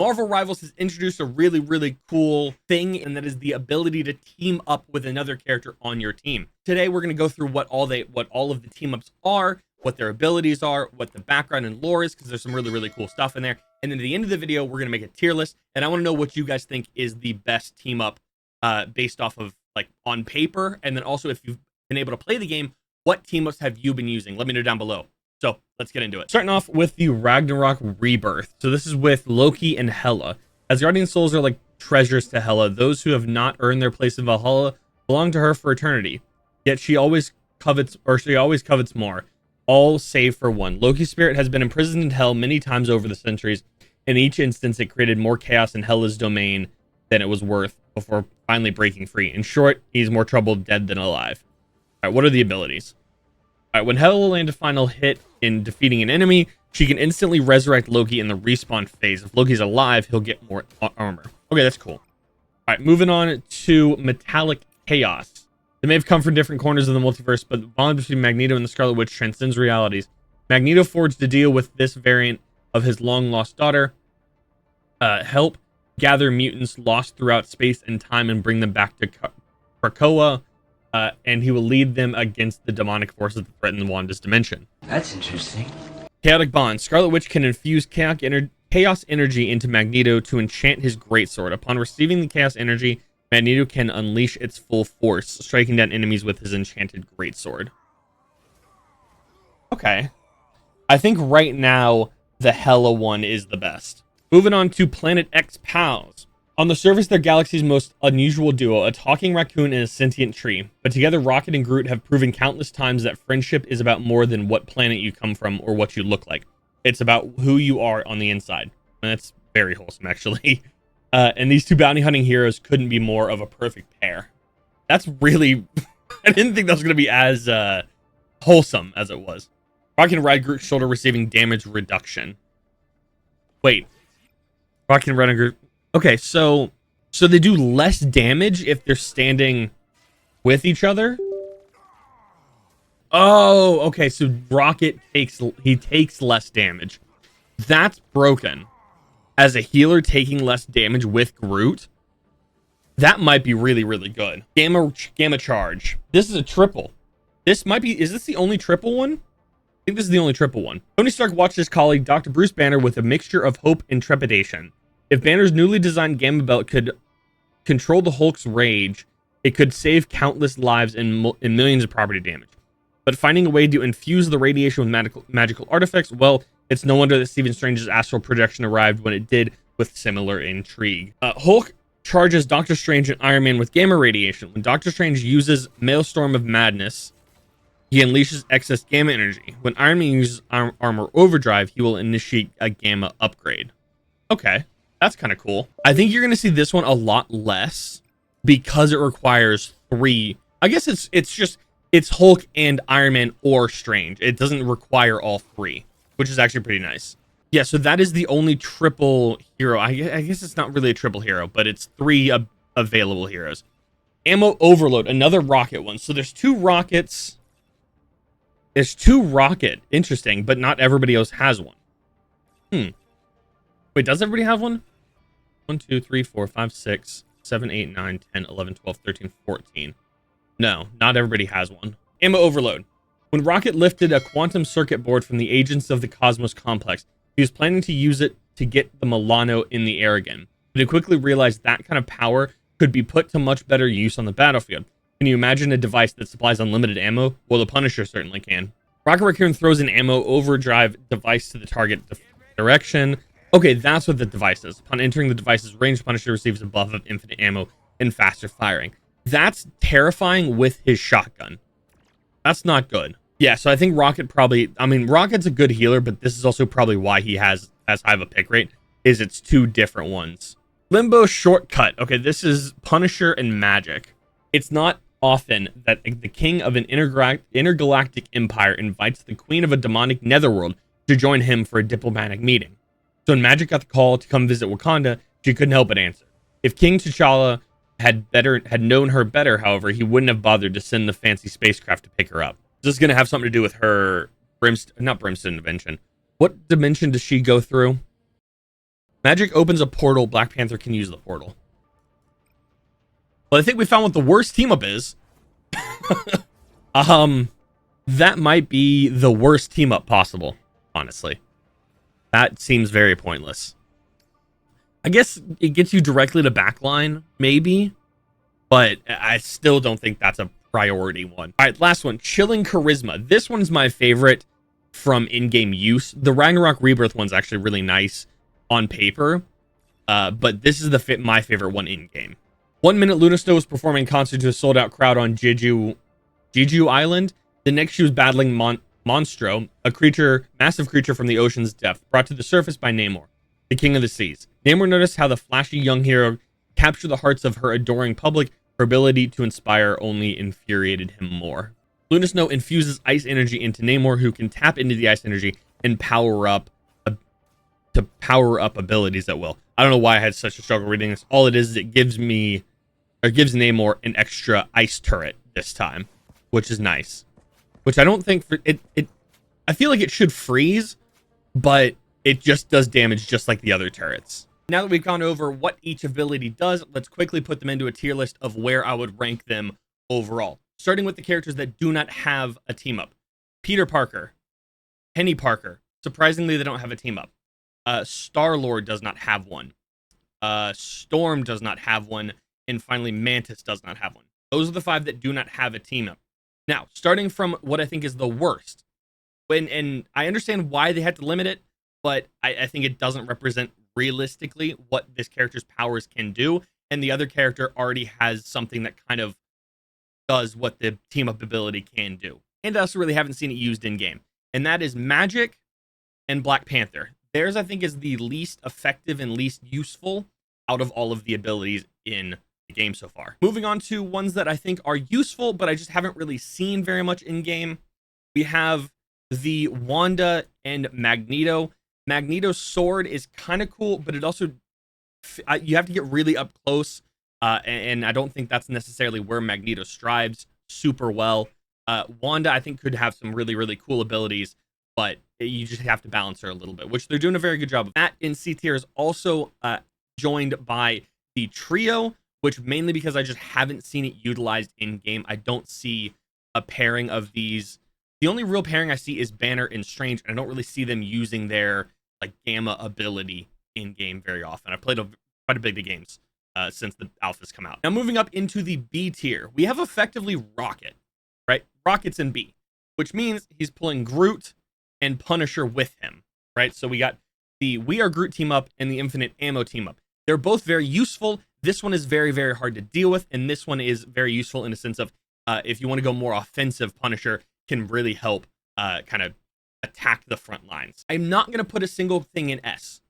Marvel Rivals has introduced a really, really cool thing, and that is the ability to team up with another character on your team. Today, we're going to go through what all of the team ups are, what their abilities are, what the background and lore is, because there's some really, really cool stuff in there. And then at the end of the video, we're going to make a tier list, and I want to know what you guys think is the best team up based off of, like, on paper, and then also if you've been able to play the game, what team ups have you been using? Let me know down below. So let's get into it. Starting off with the Ragnarok rebirth. So this is with Loki and Hela. Asgardian souls are like treasures to Hela. Those who have not earned their place in Valhalla belong to her for eternity. Yet she always covets more. All save for one. Loki's spirit has been imprisoned in hell many times over the centuries. In each instance, it created more chaos in Hela's domain than it was worth before finally breaking free. In short, he's more troubled dead than alive. All right, what are the abilities? All right, when Hela lands a final hit in defeating an enemy, she can instantly resurrect Loki in the respawn phase. If Loki's alive, he'll get more armor. Okay, that's cool. All right, moving on to Metallic Chaos. They may have come from different corners of the multiverse, but the bond between Magneto and the Scarlet Witch transcends realities. Magneto forged a deal with this variant of his long-lost daughter. Help gather mutants lost throughout space and time and bring them back to Krakoa. And he will lead them against the demonic forces that threaten Wanda's dimension. That's interesting. Chaotic Bond. Scarlet Witch can infuse chaos energy into Magneto to enchant his greatsword. Upon receiving the chaos energy, Magneto can unleash its full force, striking down enemies with his enchanted greatsword. Okay. I think right now, the Hela one is the best. Moving on to Planet X Pals. On the surface, they're galaxy's most unusual duo, a talking raccoon and a sentient tree. But together, Rocket and Groot have proven countless times that friendship is about more than what planet you come from or what you look like. It's about who you are on the inside. And that's very wholesome, actually. And these two bounty hunting heroes couldn't be more of a perfect pair. That's really... I didn't think that was going to be as wholesome as it was. Rocket can ride Groot's shoulder, receiving damage reduction. Wait. Rocket can ride on Groot... Okay, so they do less damage if they're standing with each other? Oh, okay, so Rocket takes less damage. That's broken. As a healer taking less damage with Groot, that might be really, really good. Gamma charge. This is a triple. Is this the only triple one? I think this is the only triple one. Tony Stark watched his colleague, Dr. Bruce Banner, with a mixture of hope and trepidation. If Banner's newly designed Gamma Belt could control the Hulk's rage, it could save countless lives and millions of property damage. But finding a way to infuse the radiation with magical artifacts, well, it's no wonder that Stephen Strange's astral projection arrived when it did, with similar intrigue. Hulk charges Doctor Strange and Iron Man with gamma radiation. When Doctor Strange uses Maelstrom of Madness, he unleashes excess gamma energy. When Iron Man uses Armor Overdrive, he will initiate a gamma upgrade. Okay. That's kind of cool. I think you're going to see this one a lot less because it requires 3. I guess it's Hulk and Iron Man or Strange. It doesn't require all 3, which is actually pretty nice. Yeah, so that is the only triple hero. I guess it's not really a triple hero, but it's 3 available heroes. Ammo Overload, another rocket one. So there's 2 rockets. There's 2 rocket. Interesting, but not everybody else has one. Wait, does everybody have one? 1, 2, 3, 4, 5, 6, 7, 8, 9, 10, 11, 12, 13, 14. No, not everybody has one. Ammo Overload. When Rocket lifted a quantum circuit board from the agents of the Cosmos Complex, he was planning to use it to get the Milano in the air again. But he quickly realized that kind of power could be put to much better use on the battlefield. Can you imagine a device that supplies unlimited ammo? Well, the Punisher certainly can. Rocket Raccoon throws an ammo overdrive device to the target direction. Okay, that's what the device is. Upon entering the device's range, Punisher receives a buff of infinite ammo and faster firing. That's terrifying with his shotgun. That's not good. Yeah, so I think Rocket probably... I mean, Rocket's a good healer, but this is also probably why he has as high of a pick rate, is it's 2 different ones. Limbo Shortcut. Okay, this is Punisher and magic. It's not often that the king of an intergalactic empire invites the queen of a demonic netherworld to join him for a diplomatic meeting. So when Magic got the call to come visit Wakanda, she couldn't help but answer. If King T'Challa had known her better, however, he wouldn't have bothered to send the fancy spacecraft to pick her up. This is going to have something to do with her not Brimstone dimension. What dimension does she go through? Magic opens a portal. Black Panther can use the portal. Well, I think we found what the worst team up is. That might be the worst team up possible, honestly. That seems very pointless. I guess it gets you directly to backline, maybe, but I still don't think that's a priority one. All right, last one, Chilling Charisma. This one's my favorite from in-game use. The Ragnarok Rebirth one's actually really nice on paper, but this is my favorite one in-game. 1 minute, Luna Snow was performing concert to a sold-out crowd on Jeju Island. The next, she was battling Monstro, a massive creature from the ocean's depth, brought to the surface by Namor, the king of the seas. Namor noticed how the flashy young hero captured the hearts of her adoring public. Her ability to inspire only infuriated him more. Luna Snow infuses ice energy into Namor, who can tap into the ice energy and power up abilities at will. I don't know why I had such a struggle reading this. All it is it gives Namor an extra ice turret this time, which is nice. Which I don't think I feel like it should freeze, but it just does damage just like the other turrets. Now that we've gone over what each ability does, let's quickly put them into a tier list of where I would rank them overall. Starting with the characters that do not have a team up. Peter Parker, Penny Parker. Surprisingly, they don't have a team up. Star-Lord does not have one. Storm does not have one. And finally, Mantis does not have one. Those are the 5 that do not have a team up. Now, starting from what I think is the worst, and I understand why they had to limit it, but I think it doesn't represent realistically what this character's powers can do, and the other character already has something that kind of does what the team up ability can do. And I also really haven't seen it used in game, and that is Magic and Black Panther. Theirs, I think, is the least effective and least useful out of all of the abilities in the game so far. Moving on to ones that I think are useful, but I just haven't really seen very much in game. We have the Wanda and Magneto. Magneto's sword is kind of cool, but it also, you have to get really up close, and I don't think that's necessarily where Magneto strives super well. Wanda, I think, could have some really, really cool abilities, but you just have to balance her a little bit, which they're doing a very good job of. That in C tier is also joined by the trio, which mainly because I just haven't seen it utilized in game. I don't see a pairing of these. The only real pairing I see is Banner and Strange, and I don't really see them using their like Gamma ability in game very often. I played quite a bit of games since the alphas come out. Now moving up into the B tier, we have effectively Rocket, right? Rocket's in B, which means he's pulling Groot and Punisher with him, right? So we got the We Are Groot team up and the Infinite Ammo team up. They're both very useful. This one is very, very hard to deal with, and this one is very useful in the sense of if you want to go more offensive, Punisher can really help kind of attack the front lines. I'm not going to put a single thing in S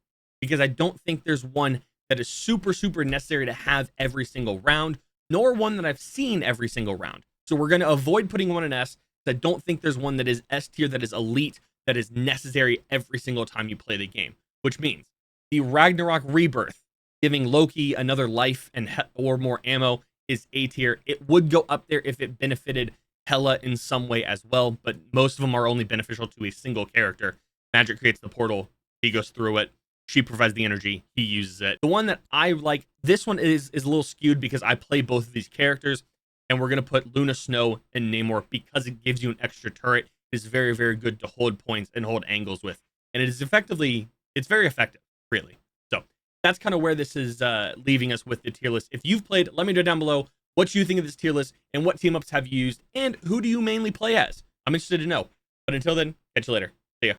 because I don't think there's one that is super, super necessary to have every single round, nor one that I've seen every single round. So we're going to avoid putting one in S. I don't think there's one that is S tier that is elite, that is necessary every single time you play the game, which means the Ragnarok Rebirth, giving Loki another life and or more ammo, is A tier. It would go up there if it benefited Hela in some way as well, but most of them are only beneficial to a single character. Magic creates the portal, he goes through it, she provides the energy, he uses it. The one that I like, this one is a little skewed because I play both of these characters, and we're going to put Luna Snow and Namor because it gives you an extra turret. It is very, very good to hold points and hold angles with, and it's very effective, really. So that's kind of where this is leaving us with the tier list. If you've played, let me know down below what you think of this tier list and what team ups have you used and who do you mainly play as. I'm interested to know. But until then, catch you later.